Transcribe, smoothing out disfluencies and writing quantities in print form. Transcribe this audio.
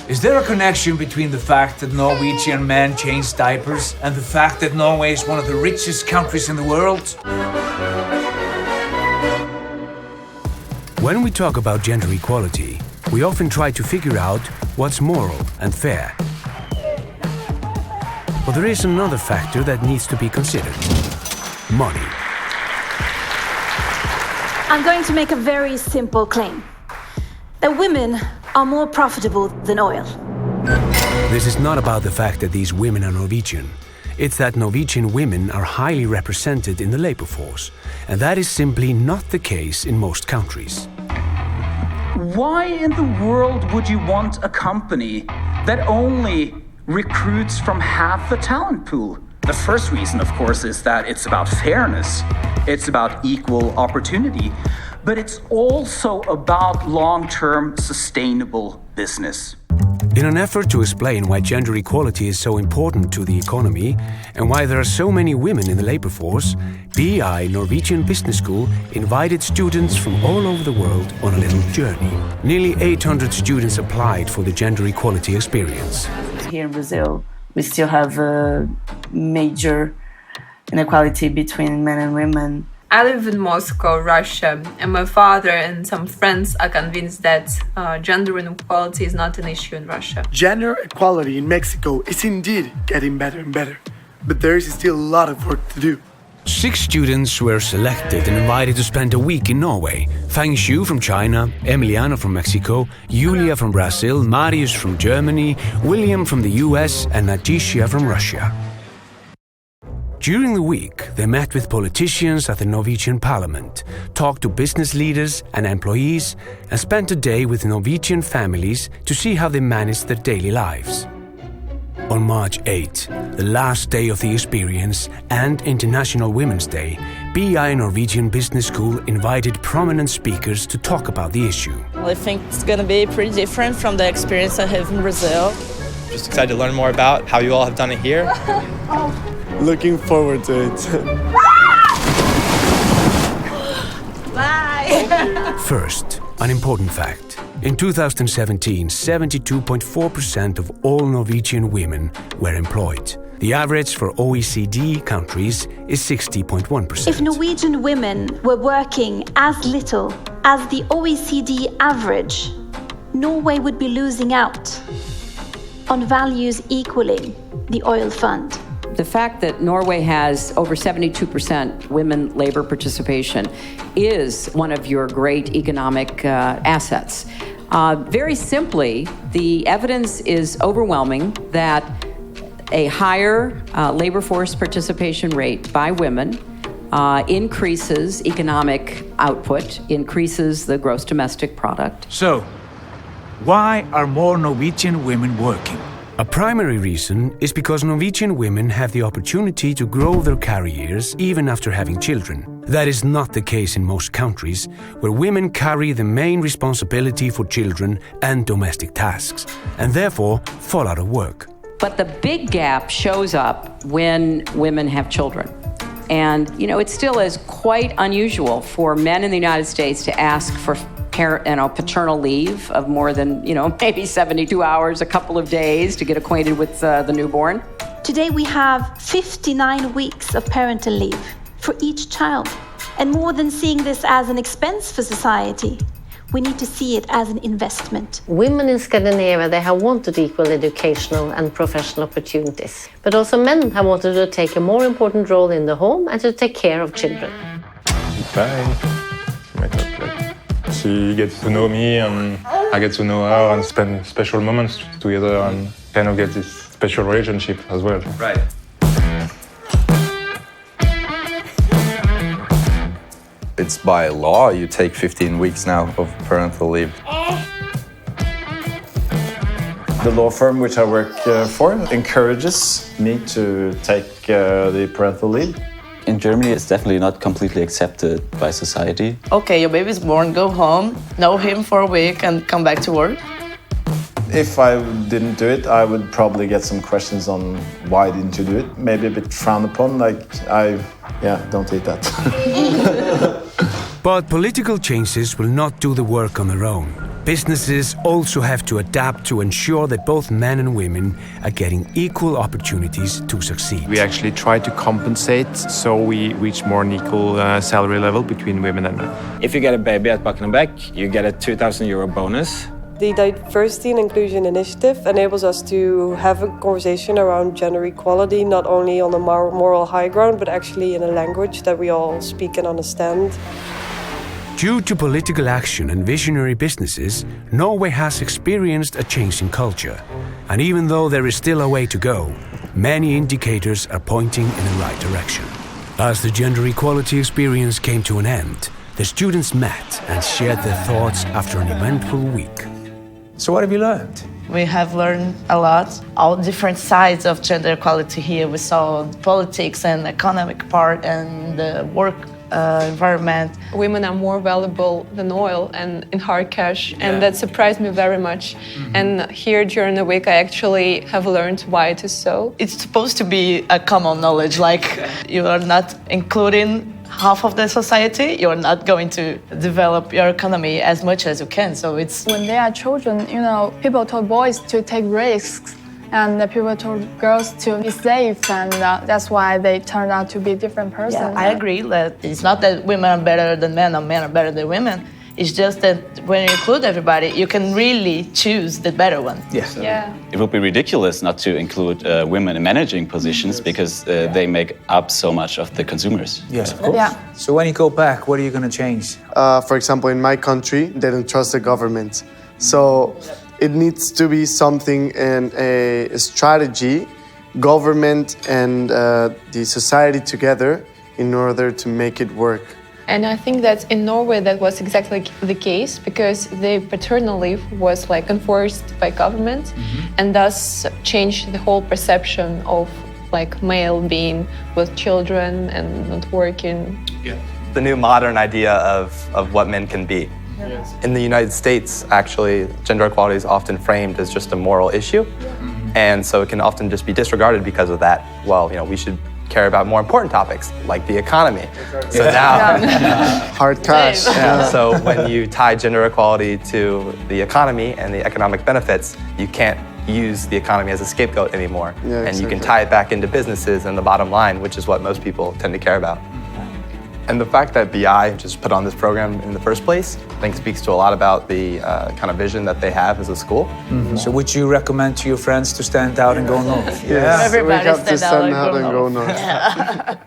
Is there a connection between the fact that Norwegian men change diapers and the fact that Norway is one of the richest countries in the world? When we talk about gender equality, we often try to figure out what's moral and fair. But there is another factor that needs to be considered: money. I'm going to make a very simple claim. That women are more profitable than oil. This is not about the fact that these women are Norwegian. It's that Norwegian women are highly represented in the labor force, and that is simply not the case in most countries. Why in the world would you want a company that only recruits from half the talent pool? The first reason, of course, is that it's about fairness. It's about equal opportunity. But it's also about long-term sustainable business. In an effort to explain why gender equality is so important to the economy and why there are so many women in the labor force, BI Norwegian Business School invited students from all over the world on a little journey. Nearly 800 students applied for the gender equality experience. Here in Brazil, we still have a major inequality between men and women. I live in Moscow, Russia, and my father and some friends are convinced that gender inequality is not an issue in Russia. Gender equality in Mexico is indeed getting better and better, but there is still a lot of work to do. 6 students were selected and invited to spend a week in Norway. Fang Xu from China, Emiliano from Mexico, Julia from Brazil, Marius from Germany, William from the US, and Nadisha from Russia. During the week, they met with politicians at the Norwegian parliament, talked to business leaders and employees, and spent a day with Norwegian families to see how they managed their daily lives. On March 8, the last day of the experience and International Women's Day, BI Norwegian Business School invited prominent speakers to talk about the issue. I think it's going to be pretty different from the experience I have in Brazil. Just excited to learn more about how you all have done it here. Looking forward to it. Bye! First, an important fact. In 2017, 72.4% of all Norwegian women were employed. The average for OECD countries is 60.1%. If Norwegian women were working as little as the OECD average, Norway would be losing out on values equaling the oil fund. The fact that Norway has over 72% women labor participation is one of your great economic assets. Very simply, the evidence is overwhelming that a higher labor force participation rate by women increases economic output, increases the gross domestic product. So, why are more Norwegian women working? A primary reason is because Norwegian women have the opportunity to grow their careers even after having children. That is not the case in most countries, where women carry the main responsibility for children and domestic tasks, and therefore fall out of work. But the big gap shows up when women have children. And, it still is quite unusual for men in the United States to ask for paternal leave of more than, maybe 72 hours, a couple of days to get acquainted with the newborn. Today we have 59 weeks of parental leave for each child. And more than seeing this as an expense for society, we need to see it as an investment. Women in Scandinavia, they have wanted equal educational and professional opportunities. But also men have wanted to take a more important role in the home and to take care of children. Bye. She gets to know me and I get to know her and spend special moments together and kind of get this special relationship as well. Right. It's by law you take 15 weeks now of parental leave. The law firm which I work for encourages me to take the parental leave. In Germany, it's definitely not completely accepted by society. Okay, your baby's born, go home, know him for a week and come back to work. If I didn't do it, I would probably get some questions on why didn't you do it. Maybe a bit frowned upon, like don't eat that. But political changes will not do the work on their own. Businesses also have to adapt to ensure that both men and women are getting equal opportunities to succeed. We actually try to compensate so we reach more an equal salary level between women and men. If you get a baby at Bakken & Beck, you get a €2,000 bonus. The Diversity and Inclusion Initiative enables us to have a conversation around gender equality, not only on a moral high ground, but actually in a language that we all speak and understand. Due to political action and visionary businesses, Norway has experienced a change in culture. And even though there is still a way to go, many indicators are pointing in the right direction. As the gender equality experience came to an end, the students met and shared their thoughts after an eventful week. So what have you learned? We have learned a lot, all different sides of gender equality here. We saw politics and economic part and the work environment. Women are more valuable than oil and in hard cash, and that surprised me very much. And here during the week I actually have learned why it is so. It's supposed to be a common knowledge, like you are not including half of the society, you're not going to develop your economy as much as you can. So it's when they are children, people told boys to take risks and the people told girls to be safe, and that's why they turned out to be different persons. Yeah, I agree that it's not that women are better than men or men are better than women. It's just that when you include everybody, you can really choose the better one. Yes. Yeah. It would be ridiculous not to include women in managing positions because they make up so much of the consumers. Yes, of course. Yeah. So when you go back, what are you going to change? For example, in my country, they don't trust the government. So it needs to be something in a strategy, government and the society together in order to make it work. And I think that in Norway that was exactly the case, because the paternal leave was enforced by government, and thus changed the whole perception of male being with children and not working. Yeah. The new modern idea of what men can be. Yes. In the United States, actually, gender equality is often framed as just a moral issue, and so it can often just be disregarded because of that. Well, we should care about more important topics like the economy. So now, hard cash. So when you tie gender equality to the economy and the economic benefits, you can't use the economy as a scapegoat anymore, and you can tie it back into businesses and the bottom line, which is what most people tend to care about. And the fact that BI just put on this program in the first place, I think speaks to a lot about the kind of vision that they have as a school. So would you recommend to your friends to stand out and go north? Yes, Everybody we have to stand out and and go north. north.